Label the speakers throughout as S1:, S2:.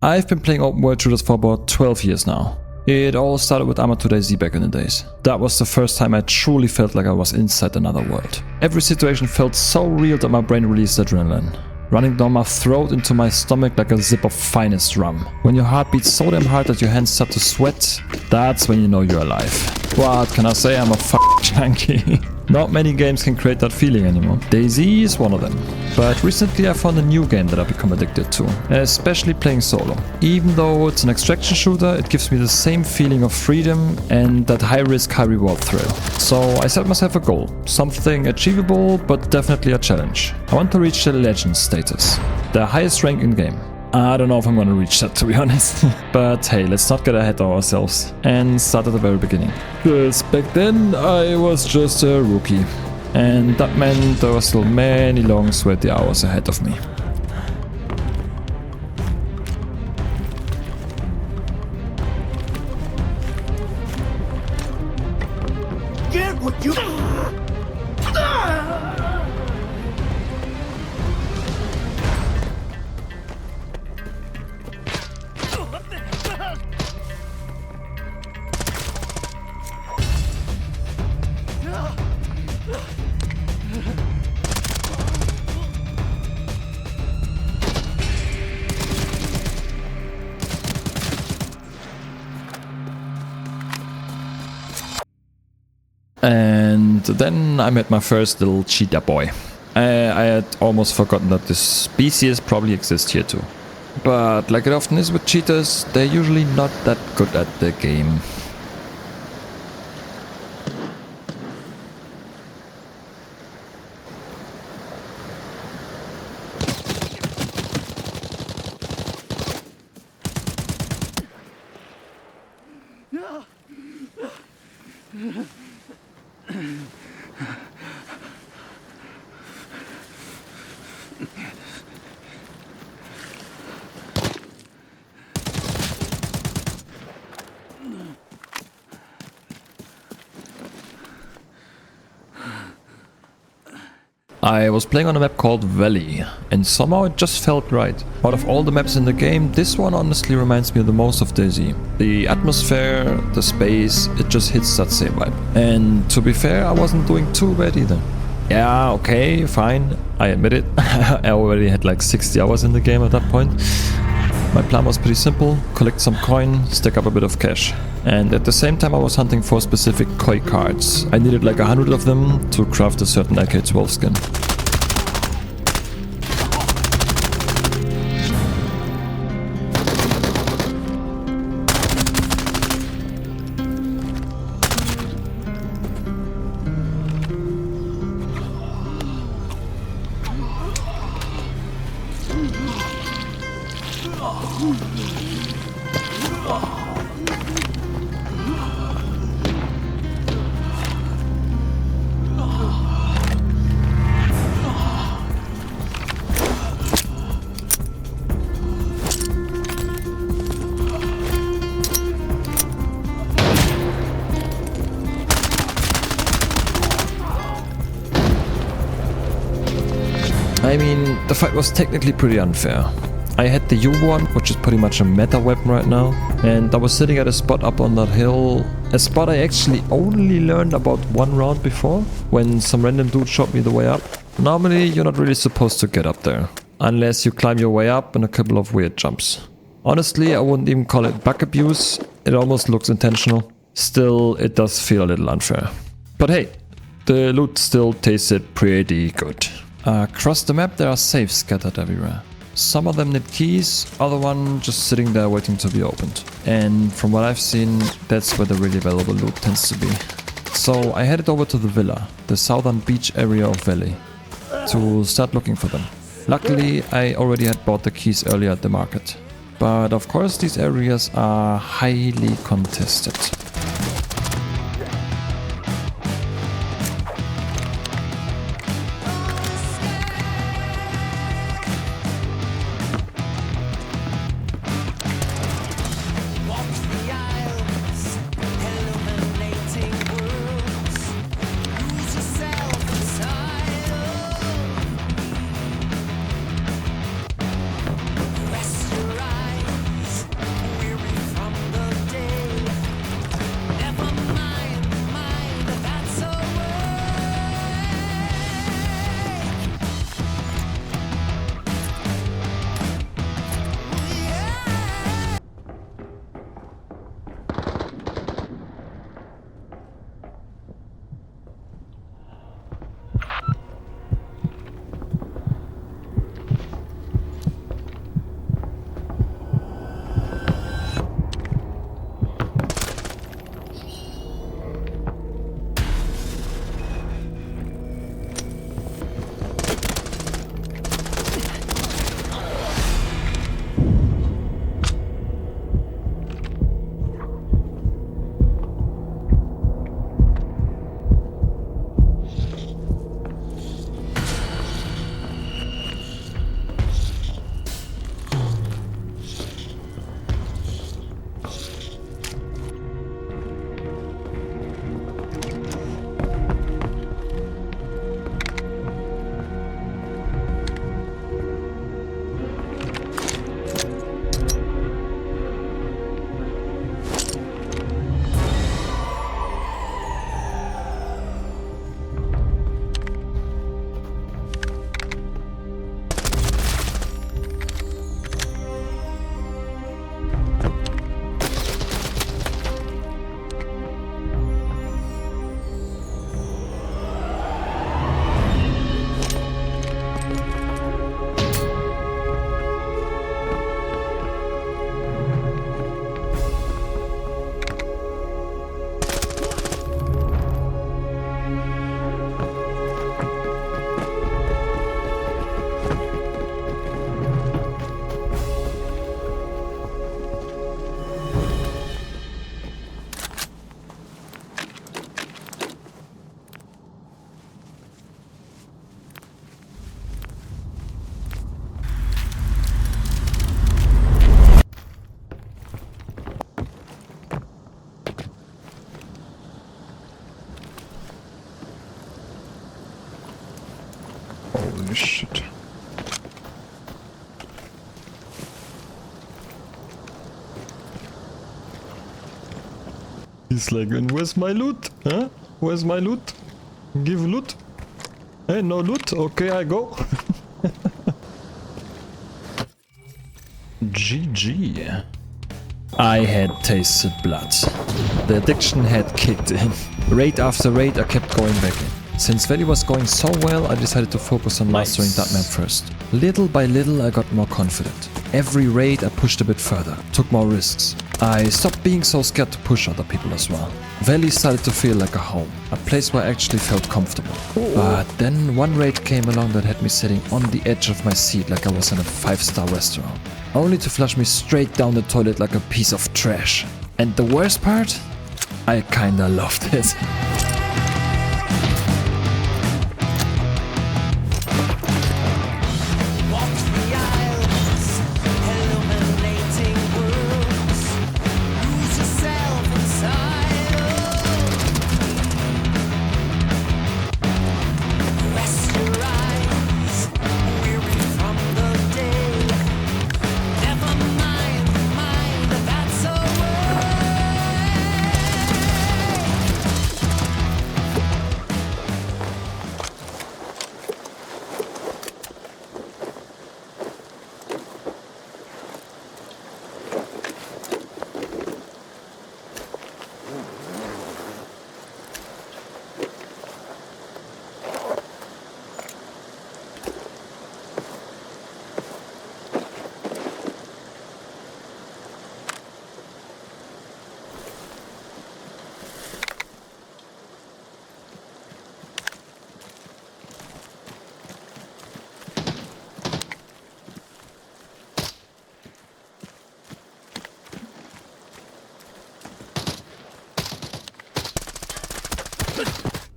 S1: I've been playing open world shooters for about 12 years now. It all started with Arma 2 back in the days. That was the first time I truly felt like I was inside another world. Every situation felt so real that my brain released adrenaline, running down my throat into my stomach like a sip of finest rum. When your heart beats so damn hard that your hands start to sweat, that's when you know you're alive. What can I say, I'm a junkie. Not many games can create that feeling anymore. DayZ is one of them. But recently I found a new game that I've become addicted to, especially playing solo. Even though it's an extraction shooter, it gives me the same feeling of freedom and that high risk, high reward thrill. So I set myself a goal, something achievable but definitely a challenge. I want to reach the legend status, the highest rank in game. I don't know if I'm gonna reach that, to be honest. But hey, let's not get ahead of ourselves and start at the very beginning. Because back then I was just a rookie. And that meant there were still many long sweaty hours ahead of me.
S2: Get what you...
S1: And then I met my first little cheetah boy. I had almost forgotten that this species probably exists here too. But like it often is with cheetahs, they're usually not that good at the game. I was playing on a map called Valley, and somehow it just felt right. Out of all the maps in the game, this one honestly reminds me the most of DayZ. The atmosphere, the space, it just hits that same vibe. And to be fair, I wasn't doing too bad either. Yeah, okay, fine, I admit it. I already had like 60 hours in the game at that point. My plan was pretty simple: collect some coin, stack up a bit of cash. And at the same time I was hunting for specific koi cards. I needed like 100 of them to craft a certain AK-12 skin. I mean, the fight was technically pretty unfair. I had the U1, which is pretty much a meta weapon right now, and I was sitting at a spot up on that hill, a spot I actually only learned about one round before, when some random dude shot me the way up. Normally, you're not really supposed to get up there, unless you climb your way up in a couple of weird jumps. Honestly, I wouldn't even call it bug abuse, it almost looks intentional. Still, it does feel a little unfair. But hey, the loot still tasted pretty good. Across the map there are safes scattered everywhere. Some of them need keys, other one just sitting there waiting to be opened. And from what I've seen, that's where the really valuable loot tends to be. So I headed over to the villa, the southern beach area of Valley, to start looking for them. Luckily, I already had bought the keys earlier at the market. But of course these areas are highly contested. He's like, and where's my loot? Huh? Where's my loot? Give loot? Hey, no loot? Okay, I go. GG. I had tasted blood. The addiction had kicked in. Raid after raid I kept going back in. Since Valley was going so well, I decided to focus on mastering that map first. Little by little I got more confident. Every raid I pushed a bit further, took more risks. I stopped being so scared to push other people as well. Valley started to feel like a home, a place where I actually felt comfortable. But then one raid came along that had me sitting on the edge of my seat like I was in a 5-star restaurant. Only to flush me straight down the toilet like a piece of trash. And the worst part? I kinda loved it.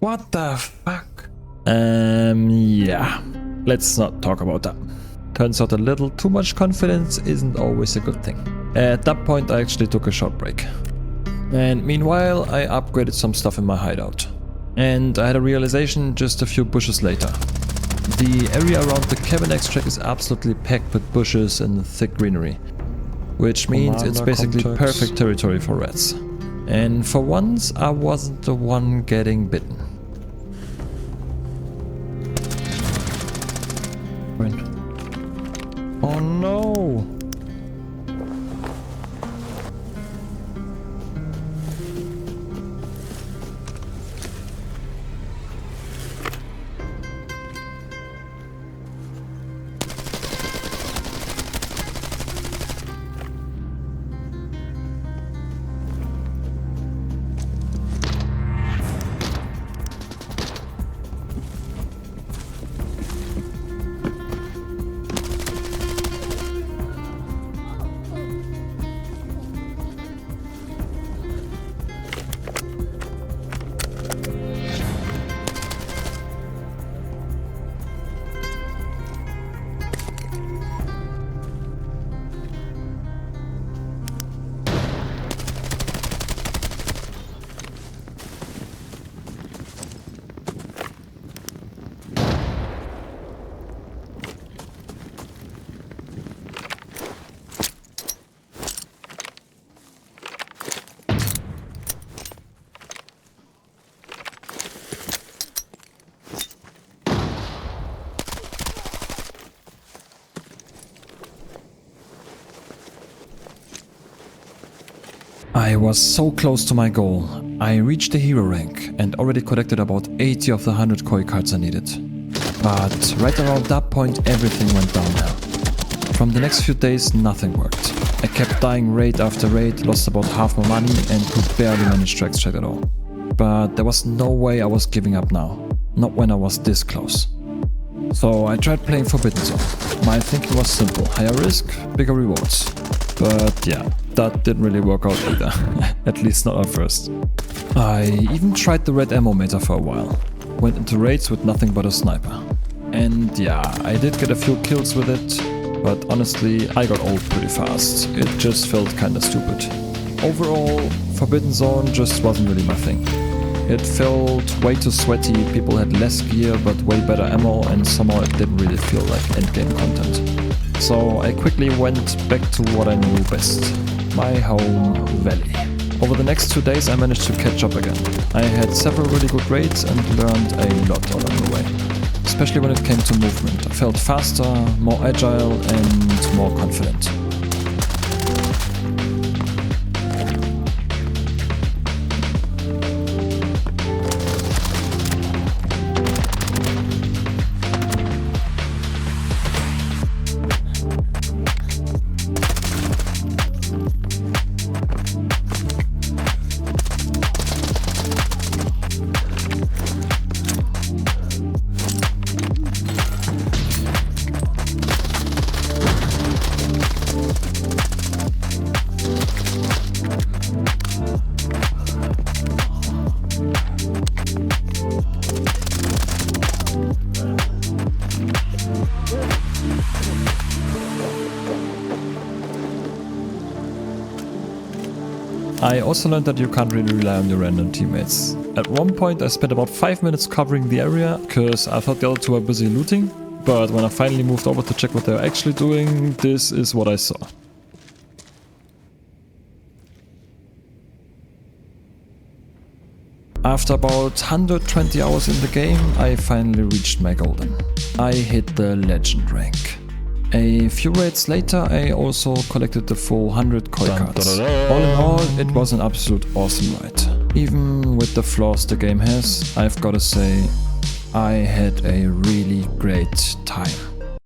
S1: What the fuck? Yeah. Let's not talk about that. Turns out a little too much confidence isn't always a good thing. At that point I actually took a short break. And meanwhile I upgraded some stuff in my hideout. And I had a realization just a few bushes later. The area around the cabin extract is absolutely packed with bushes and thick greenery. Which means it's basically perfect territory for rats. And for once I wasn't the one getting bitten. Oh no! I was so close to my goal. I reached the hero rank and already collected about 80 of the 100 koi cards I needed. But right around that point everything went downhill. From the next few days nothing worked. I kept dying raid after raid, lost about half my money and could barely manage to extract at all. But there was no way I was giving up now. Not when I was this close. So I tried playing Forbidden Zone. My thinking was simple, higher risk, bigger rewards. But yeah, that didn't really work out either. At least not at first. I even tried the red ammo meter for a while. Went into raids with nothing but a sniper. And yeah, I did get a few kills with it, but honestly I got old pretty fast. It just felt kinda stupid. Overall, Forbidden Zone just wasn't really my thing. It felt way too sweaty, people had less gear but way better ammo, and somehow it didn't really feel like endgame content. So I quickly went back to what I knew best, my home Valley. Over the next 2 days I managed to catch up again. I had several really good raids and learned a lot along the way. Especially when it came to movement. I felt faster, more agile and more confident. I also learned that you can't really rely on your random teammates. At one point I spent about 5 minutes covering the area, cause I thought the other two were busy looting, but when I finally moved over to check what they were actually doing, this is what I saw. After about 120 hours in the game, I finally reached my golden. I hit the legend rank. A few raids later, I also collected the full 100 koi cards. All in all, it was an absolute awesome ride. Even with the flaws the game has, I've gotta say, I had a really great time.